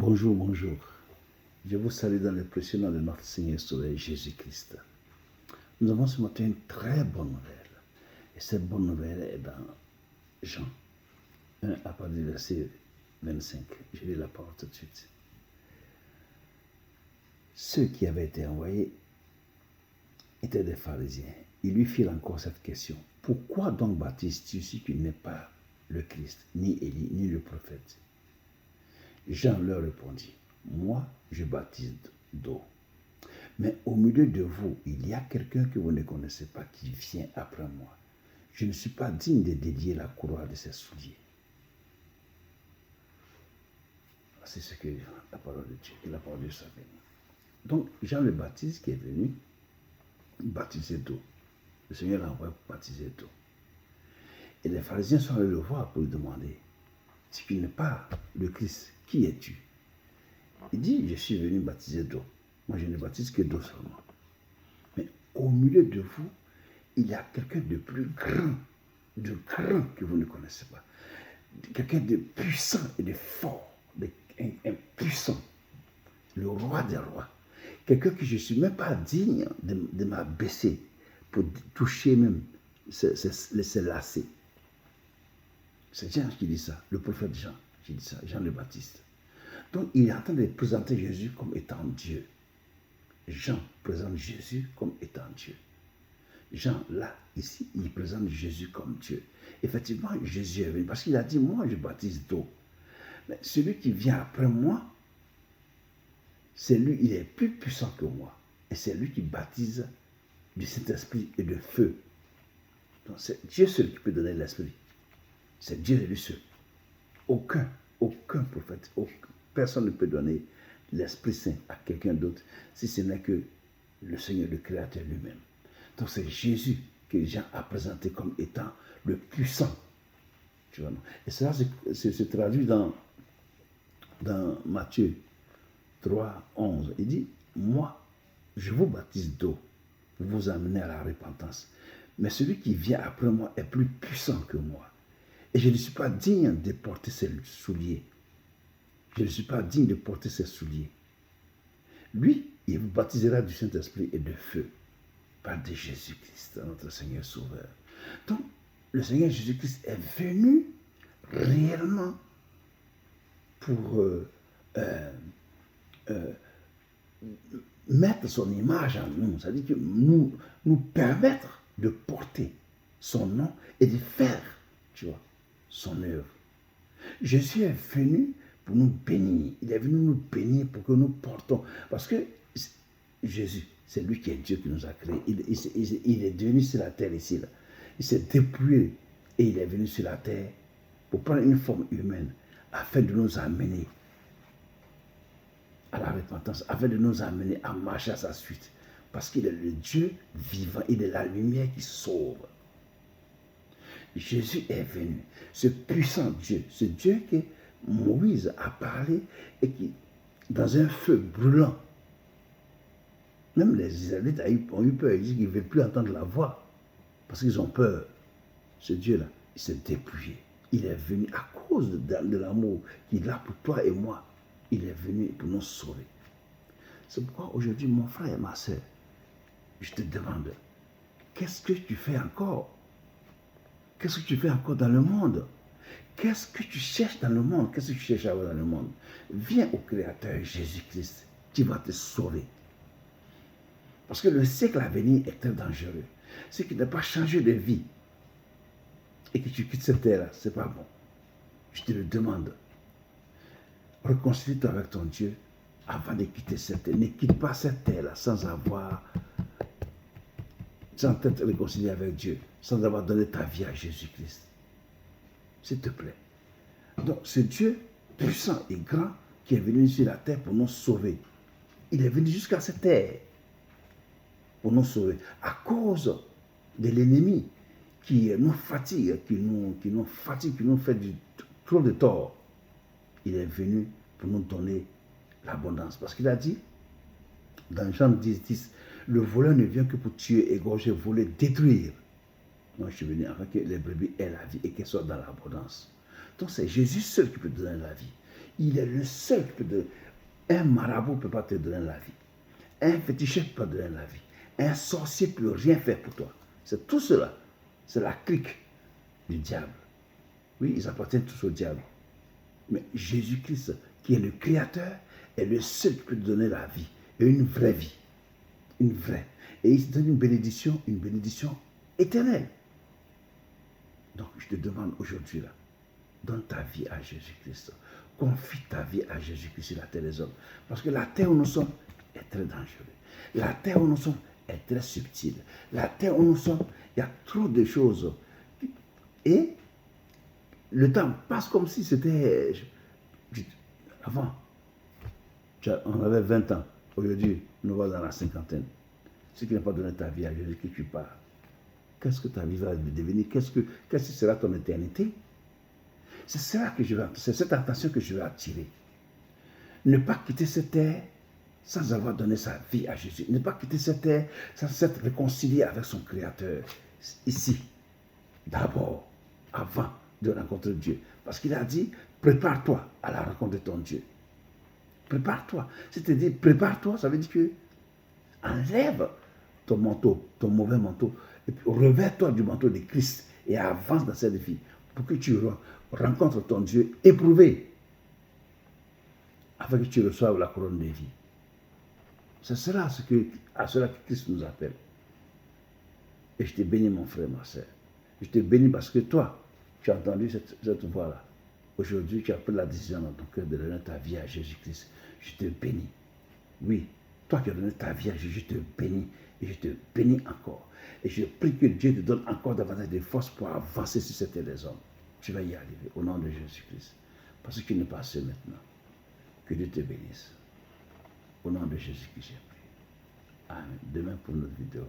Bonjour, bonjour. Je vous salue dans le précieux nom de notre Seigneur et Sauveur Jésus-Christ. Nous avons ce matin une très bonne nouvelle. Et cette bonne nouvelle est dans Jean 1 à partir du verset 25. Je lis la parole tout de suite. Ceux qui avaient été envoyés étaient des pharisiens. Ils lui firent encore cette question. Pourquoi donc baptises-tu si tu n'es pas le Christ, ni Élie, ni le prophète? Jean leur répondit, moi je baptise d'eau. Mais au milieu de vous, il y a quelqu'un que vous ne connaissez pas qui vient après moi. Je ne suis pas digne de délier la courroie de ses souliers. C'est ce que la parole de Dieu, la parole de Dieu savait. Donc Jean le Baptiste qui est venu baptiser d'eau. Le Seigneur l'a envoyé pour baptiser d'eau. Et les pharisiens sont allés le voir pour lui demander, si tu n'es pas le Christ, qui es-tu? Il dit, je suis venu baptiser d'eau. Moi, je ne baptise que d'eau seulement. Mais au milieu de vous, il y a quelqu'un de plus grand, que vous ne connaissez pas. Quelqu'un de puissant et de fort, un puissant, le roi des rois. Quelqu'un que je ne suis même pas digne de m'abaisser pour toucher même ses lacets. C'est Jean qui dit ça, le prophète Jean qui dit ça, Jean le Baptiste. Donc il est en train de présenter Jésus comme étant Dieu. Jean présente Jésus comme étant Dieu. Jean, là, ici, il présente Jésus comme Dieu. Effectivement, Jésus est venu parce qu'il a dit, moi je baptise d'eau. Mais celui qui vient après moi, c'est lui, il est plus puissant que moi. Et c'est lui qui baptise du Saint-Esprit et de feu. Donc c'est Dieu seul qui peut donner l'Esprit. C'est Dieu lui seul. Aucun prophète, personne ne peut donner l'Esprit Saint à quelqu'un d'autre si ce n'est que le Seigneur, le Créateur lui-même. Donc c'est Jésus que Jean a présenté comme étant le puissant. Tu vois, non? Et cela se traduit dans Matthieu 3, 11. Il dit, moi, je vous baptise d'eau, vous amenez à la repentance. Mais celui qui vient après moi est plus puissant que moi. Et je ne suis pas digne de porter ses souliers. Je ne suis pas digne de porter ses souliers. Lui, il vous baptisera du Saint-Esprit et de feu, par de Jésus-Christ, notre Seigneur Sauveur. Donc, le Seigneur Jésus-Christ est venu réellement pour mettre son image en nous, c'est-à-dire que nous permettre de porter son nom et de faire, tu vois, son œuvre. Jésus est venu pour nous bénir. Il est venu nous bénir pour que nous portons. Parce que Jésus, c'est lui qui est Dieu qui nous a créés. Il est venu sur la terre ici. Là. Il s'est dépouillé et il est venu sur la terre pour prendre une forme humaine afin de nous amener à la repentance, afin de nous amener à marcher à sa suite. Parce qu'il est le Dieu vivant, il est la lumière qui sauve. Jésus est venu, ce puissant Dieu, ce Dieu que Moïse a parlé et qui, dans un feu brûlant, même les Israélites ont eu peur, ils disent qu'ils ne veulent plus entendre la voix, parce qu'ils ont peur. Ce Dieu-là, il s'est dépouillé. Il est venu à cause de l'amour qu'il a pour toi et moi. Il est venu pour nous sauver. C'est pourquoi aujourd'hui, mon frère et ma soeur, je te demande, qu'est-ce que tu fais encore? Qu'est-ce que tu fais encore dans le monde? Qu'est-ce que tu cherches dans le monde? Qu'est-ce que tu cherches à avoir dans le monde? Viens au Créateur Jésus-Christ, qui va te sauver. Parce que le siècle à venir est très dangereux. Si tu n'as pas changé de vie et que tu quittes cette terre-là, ce n'est pas bon. Je te le demande. Réconcilie-toi avec ton Dieu avant de quitter cette terre. Ne quitte pas cette terre-là sans t'être réconcilié avec Dieu, sans avoir donné ta vie à Jésus-Christ. S'il te plaît. Donc, c'est Dieu puissant et grand qui est venu sur la terre pour nous sauver. Il est venu jusqu'à cette terre pour nous sauver. À cause de l'ennemi qui nous fatigue, qui nous fait trop de tort. Il est venu pour nous donner l'abondance. Parce qu'il a dit, dans Jean 10, 10, le voleur ne vient que pour tuer, égorger, voler, détruire. Moi, je suis venu afin que les brebis aient la vie et qu'elles soient dans l'abondance. Donc, c'est Jésus seul qui peut donner la vie. Il est le seul qui peut donner. Un marabout ne peut pas te donner la vie. Un féticheur ne peut pas te donner la vie. Un sorcier ne peut rien faire pour toi. C'est tout cela. C'est la clique du diable. Oui, ils appartiennent tous au diable. Mais Jésus-Christ, qui est le Créateur, est le seul qui peut te donner la vie. Et une vraie vie. Une vraie. Et il te donne une bénédiction éternelle. Donc, je te demande aujourd'hui, là, donne ta vie à Jésus-Christ. Confie ta vie à Jésus-Christ sur la terre des hommes. Parce que la terre où nous sommes est très dangereuse. La terre où nous sommes est très subtile. La terre où nous sommes, il y a trop de choses. Et le temps passe comme si c'était... Avant, on avait 20 ans. Aujourd'hui, nous sommes dans la cinquantaine. Si tu n'as pas donné ta vie à Jésus, que tu pars, qu'est-ce que ta vie va devenir? Qu'est-ce que sera ton éternité? C'est cette attention que je vais attirer. Ne pas quitter cette terre sans avoir donné sa vie à Jésus. Ne pas quitter cette terre sans s'être réconcilié avec son Créateur. Ici, d'abord, avant de rencontrer Dieu. Parce qu'il a dit, prépare-toi à la rencontre de ton Dieu. Prépare-toi. C'est-à-dire, prépare-toi, ça veut dire que enlève ton manteau, ton mauvais manteau, et puis revers-toi du manteau de Christ et avance dans cette vie pour que tu rencontres ton Dieu éprouvé afin que tu reçoives la couronne de vie. C'est cela à cela que Christ nous appelle. Et je te bénis, mon frère, ma soeur. Je te bénis parce que toi, tu as entendu cette voix-là. Aujourd'hui, tu as pris la décision dans ton cœur de donner ta vie à Jésus-Christ. Je te bénis. Oui, toi qui as donné ta vie à Jésus, je te bénis. Et je te bénis encore. Et je prie que Dieu te donne encore davantage de force pour avancer sur cette terre des hommes. Tu vas y arriver au nom de Jésus-Christ. Parce que tu n'es pas seul maintenant. Que Dieu te bénisse. Au nom de Jésus-Christ, j'ai prié. Amen. Demain pour notre vidéo.